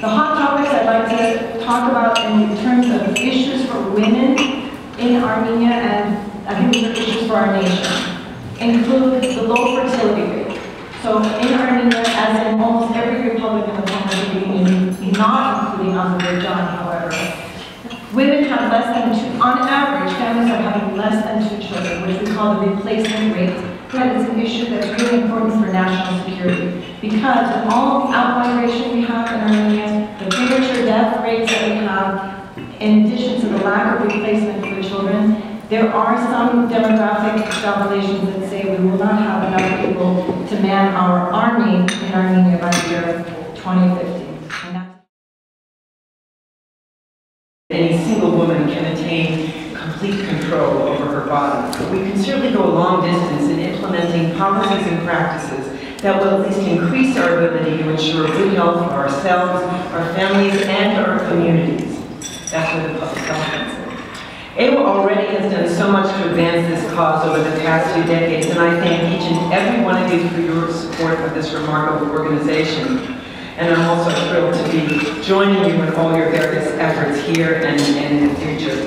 The hot topics I'd like to talk about in terms of issues for women in Armenia, and I think these are issues for our nation, include the low fertility rate. So in Armenia, as in almost every republic in the former Soviet Union, not including Azerbaijan, however, women have less than two, on average, families are having less than 2 children, which we call the replacement rate. That is an issue that's really important for national security, because with all the outmigration we have in Armenia, the premature death rates that we have, in addition to the lack of replacement for children, there are some demographic calculations that say we will not have enough people to man our army in Armenia by the year 2050. Any single woman can attain complete control over her body. We can certainly go a long distance in implementing policies and practices that will at least increase our ability to ensure good health for ourselves, our families, and our communities. That's where the public health comes in. AIWA already has done so much to advance this cause over the past few decades, and I thank each and every one of you for your support of this remarkable organization. And I'm also thrilled to be joining you in all your various efforts here and in the future.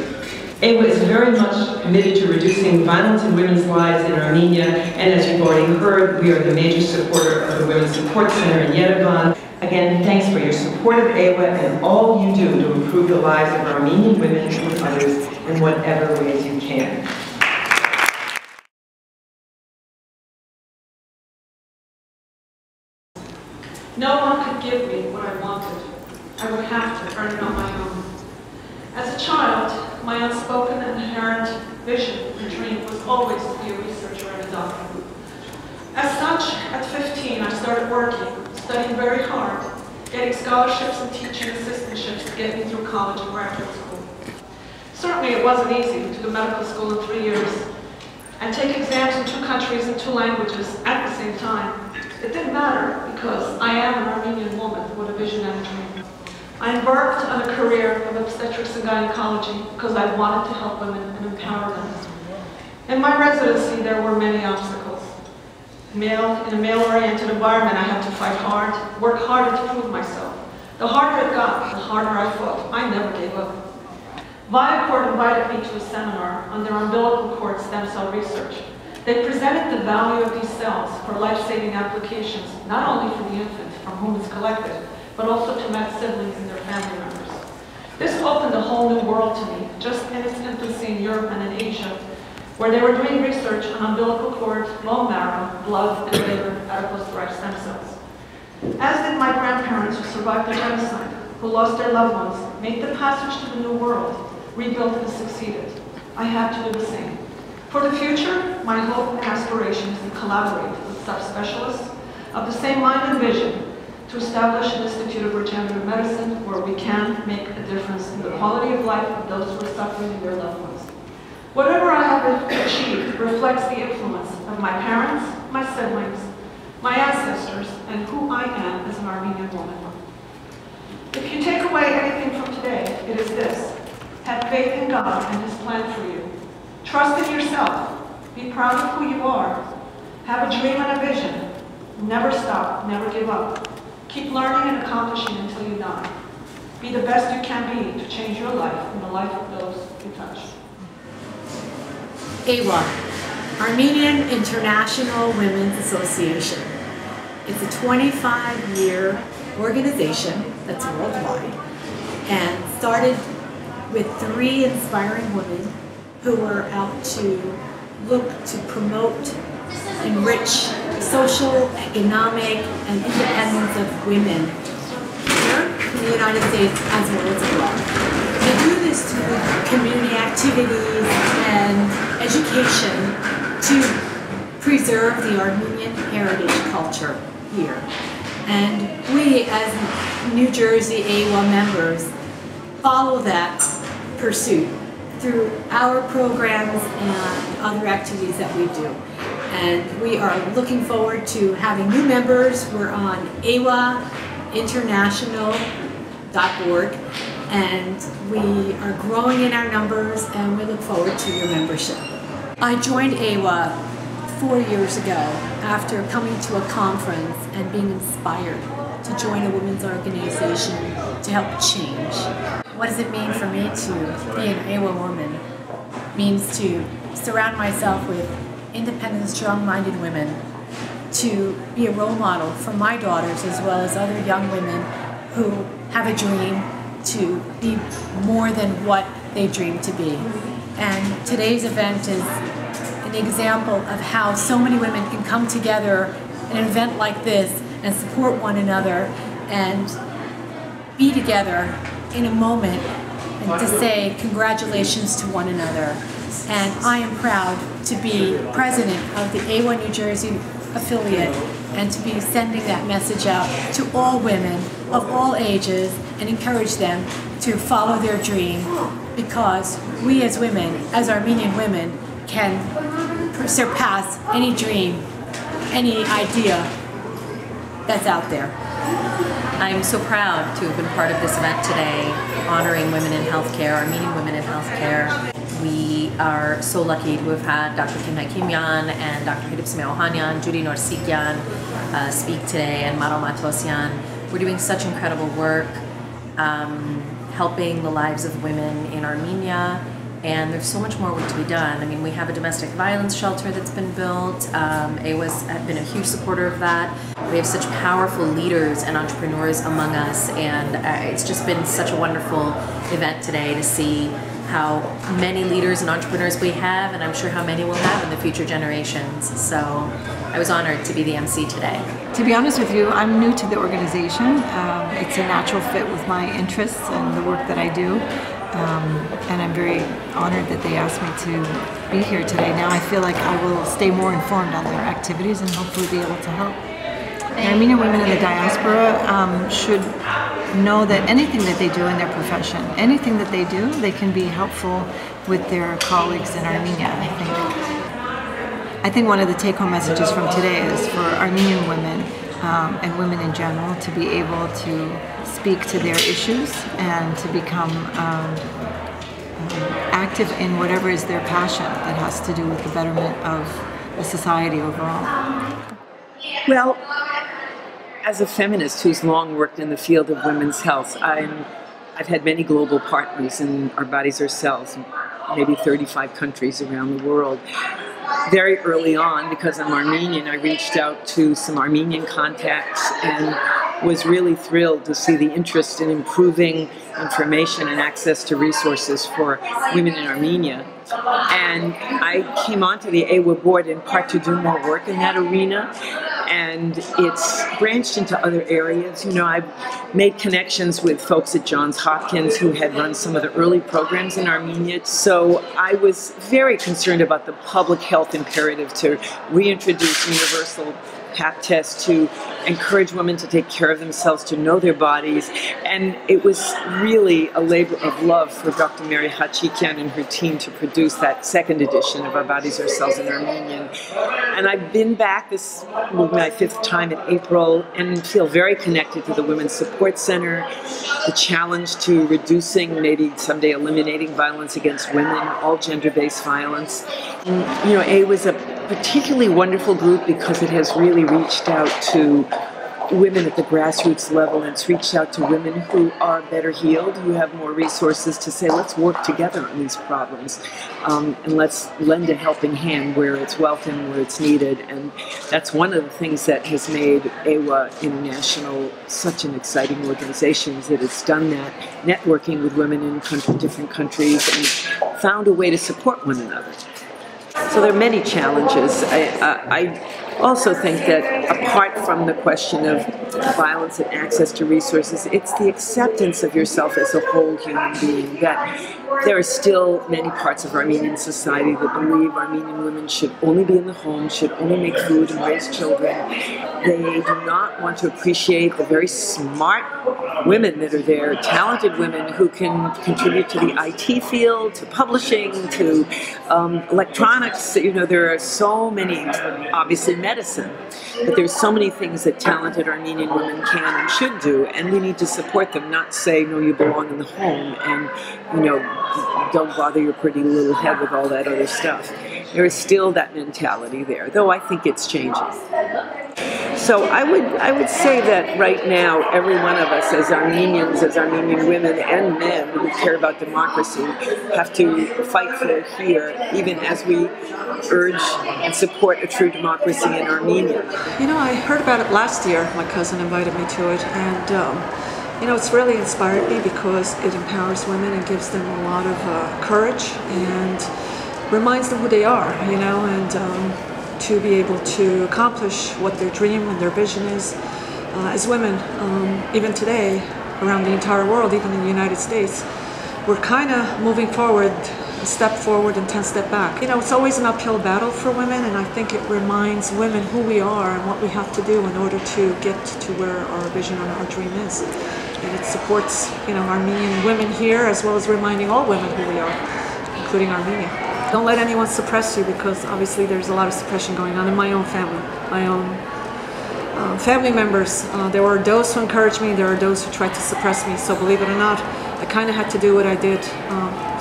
AIWA is very much committed to reducing violence in women's lives in Armenia, and as you've already heard, we are the major supporter of the Women's Support Center in Yerevan. Again, thanks for your support of AIWA and all you do to improve the lives of Armenian women and others in whatever ways you can. No one could give me what I wanted. I would have to earn it on my own. As a child, my unspoken and inherent vision and dream was always to be a researcher and a doctor. As such, at 15, I started working, studying very hard, getting scholarships and teaching assistantships to get me through college and graduate school. Certainly it wasn't easy to do medical school in 3 years and take exams in 2 countries and 2 languages at the same time. It didn't matter because I am an Armenian woman with a vision and a dream. I embarked on a career of obstetrics and gynecology because I wanted to help women and empower them. In my residency, there were many obstacles. In a male-oriented environment, I had to fight hard, work harder to prove myself. The harder it got, the harder I fought. I never gave up. Viacort invited me to a seminar on their umbilical cord stem cell research. They presented the value of these cells for life-saving applications, not only for the infant from whom it's collected, but also to met siblings and their family members. This opened a whole new world to me, just in its infancy in Europe and in Asia, where they were doing research on umbilical cord, bone marrow, blood, and later adipose-derived stem cells. As did my grandparents who survived the genocide, who lost their loved ones, made the passage to the new world, rebuilt and succeeded. I had to do the same. For the future, my hope and aspiration is to collaborate with subspecialists of the same mind and vision to establish an Institute of Regenerative Medicine where we can make a difference in the quality of life of those who are suffering and their loved ones. Whatever I have achieved reflects the influence of my parents, my siblings, my ancestors, and who I am as an Armenian woman. If you take away anything from today, it is this: have faith in God and His plan for you. Trust in yourself. Be proud of who you are. Have a dream and a vision. Never stop. Never give up. Keep learning and accomplishing until you die. Be the best you can be to change your life and the life of those you touch. AIWA, Armenian International Women's Association. It's a 25-year organization that's worldwide and started with 3 inspiring women who were out to look to promote, enrich social, economic, and independence of women here in the United States as well as abroad. They do this through community activities and education to preserve the Armenian heritage culture here. And we, as New Jersey AIWA members, follow that pursuit through our programs and other activities that we do. And we are looking forward to having new members. We're on AIWAinternational.org, and we are growing in our numbers, and we look forward to your membership. I joined AIWA 4 years ago after coming to a conference and being inspired to join a women's organization to help change. What does it mean for me to be an AIWA woman? It means to surround myself with independent, strong-minded women, to be a role model for my daughters as well as other young women who have a dream to be more than what they dream to be. And today's event is an example of how so many women can come together in an event like this and support one another and be together in a moment and to say congratulations to one another. And I am proud to be president of the AIWA New Jersey affiliate and to be sending that message out to all women of all ages and encourage them to follow their dream, because we as women, as Armenian women, can surpass any dream, any idea that's out there. I'm so proud to have been part of this event today, honoring women in healthcare, Armenian women in healthcare. We are so lucky to have had Dr. Katya and Dr. Hanyan, JUDY NORSIGIAN speak today, and Maro Matosyan. We're doing such incredible work helping the lives of women in Armenia, and there's so much more work to be done. I mean, we have a domestic violence shelter that's been built. AIWA's been a huge supporter of that. We have such powerful leaders and entrepreneurs among us, and it's just been such a wonderful event today to see how many leaders and entrepreneurs we have, and I'm sure how many we'll have in the future generations. So I was honored to be the MC today. To be honest with you, I'm new to the organization. It's a natural fit with my interests and the work that I do. And I'm very honored that they asked me to be here today. Now I feel like I will stay more informed on their activities and hopefully be able to help. The Armenian women in the diaspora should know that anything that they do in their profession, anything that they do, they can be helpful with their colleagues in Armenia. I think one of the take-home messages from today is for Armenian women and women in general to be able to speak to their issues and to become active in whatever is their passion that has to do with the betterment of the society overall. Well, as a feminist who's long worked in the field of women's health, I've had many global partners in Our Bodies, Our Cells, maybe 35 countries around the world. Very early on, because I'm Armenian, I reached out to some Armenian contacts and was really thrilled to see the interest in improving information and access to resources for women in Armenia. And I came onto the AIWA board in part to do more work in that arena, and it's branched into other areas. You know, I've made connections with folks at Johns Hopkins who had run some of the early programs in Armenia, so I was very concerned about the public health imperative to reintroduce universal Pap test, to encourage women to take care of themselves, to know their bodies. And it was really a labor of love for Dr. Mary Hachikian and her team to produce that second edition of Our Bodies, Our Cells in Armenian. And I've been back, this will be my 5th time in April, and feel very connected to the Women's Support Center, the challenge to reducing, maybe someday eliminating violence against women, all gender-based violence. And, you know, AIWA was a particularly wonderful group because it has really reached out to women at the grassroots level, and it's reached out to women who are better healed, who have more resources to say, let's work together on these problems, and let's lend a helping hand where it's welcome, where it's needed. And that's one of the things that has made AIWA International such an exciting organization, is that it's done that, networking with women in different countries, and found a way to support one another. So there are many challenges. I also think that apart from the question of violence and access to resources, it's the acceptance of yourself as a whole human being, that there are still many parts of Armenian society that believe Armenian women should only be in the home, should only make food and raise children. They do not want to appreciate the very smart women that are there, talented women who can contribute to the IT field, to publishing, to electronics. You know, there are so many, obviously medicine, but there's so many things that talented Armenian women can and should do, and we need to support them, not say, no, you belong in the home, and, you know, don't bother your pretty little head with all that other stuff. There is still that mentality there, though I think it's changing. So I would say that right now, every one of us as Armenians, as Armenian women and men who care about democracy, have to fight for it here, even as we urge and support a true democracy in Armenia. You know, I heard about it last year. My cousin invited me to it, and you know, it's really inspired me because it empowers women and gives them a lot of courage and reminds them who they are, you know, and to be able to accomplish what their dream and their vision is. As women, even today, around the entire world, even in the United States, we're kind of moving forward, a step forward and 10 steps back. You know, it's always an uphill battle for women, and I think it reminds women who we are and what we have to do in order to get to where our vision and our dream is. And it supports, you know, Armenian women here, as well as reminding all women who we are, including Armenia. Don't let anyone suppress you, because obviously there's a lot of suppression going on in my own family, my own family members. There were those who encouraged me, there are those who tried to suppress me, so believe it or not, I kind of had to do what I did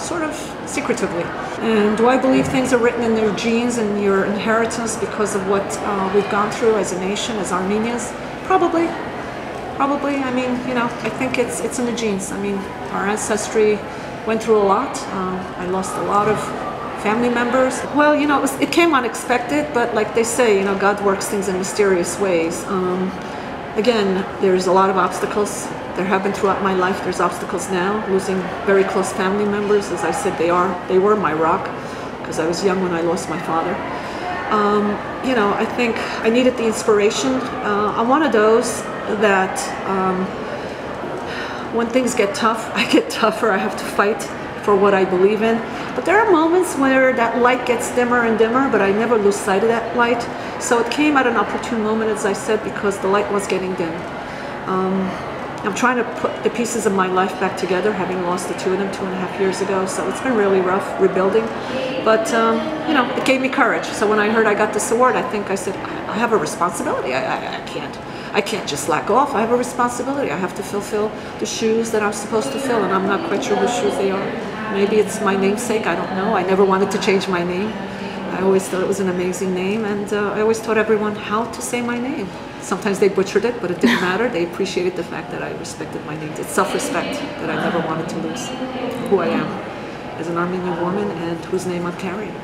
sort of secretively. And do I believe things are written in your genes and your inheritance because of what we've gone through as a nation, as Armenians? Probably. Probably. I mean, you know, I think it's in the genes. I mean, our ancestry went through a lot. I lost a lot of family members. Well, you know, it came unexpected, but like they say, you know, God works things in mysterious ways. Again, there's a lot of obstacles. There have been throughout my life. There's obstacles now. Losing very close family members, as I said, they were my rock, because I was young when I lost my father. You know, I think I needed the inspiration. I'm one of those that when things get tough, I get tougher. I have to fight for what I believe in. But there are moments where that light gets dimmer and dimmer, but I never lose sight of that light. So it came at an opportune moment, as I said, because the light was getting dim. I'm trying to put the pieces of my life back together, having lost the two of them 2.5 years ago. So it's been really rough rebuilding. But, you know, it gave me courage. So when I heard I got this award, I said, I have a responsibility. I can't just slack off. I have a responsibility. I have to fulfill the shoes that I'm supposed to fill, and I'm not quite sure which shoes they are. Maybe it's my namesake, I don't know. I never wanted to change my name. I always thought it was an amazing name, and I always taught everyone how to say my name. Sometimes they butchered it, but it didn't matter. They appreciated the fact that I respected my name. It's self-respect that I never wanted to lose, who I am as an Armenian woman and whose name I'm carrying.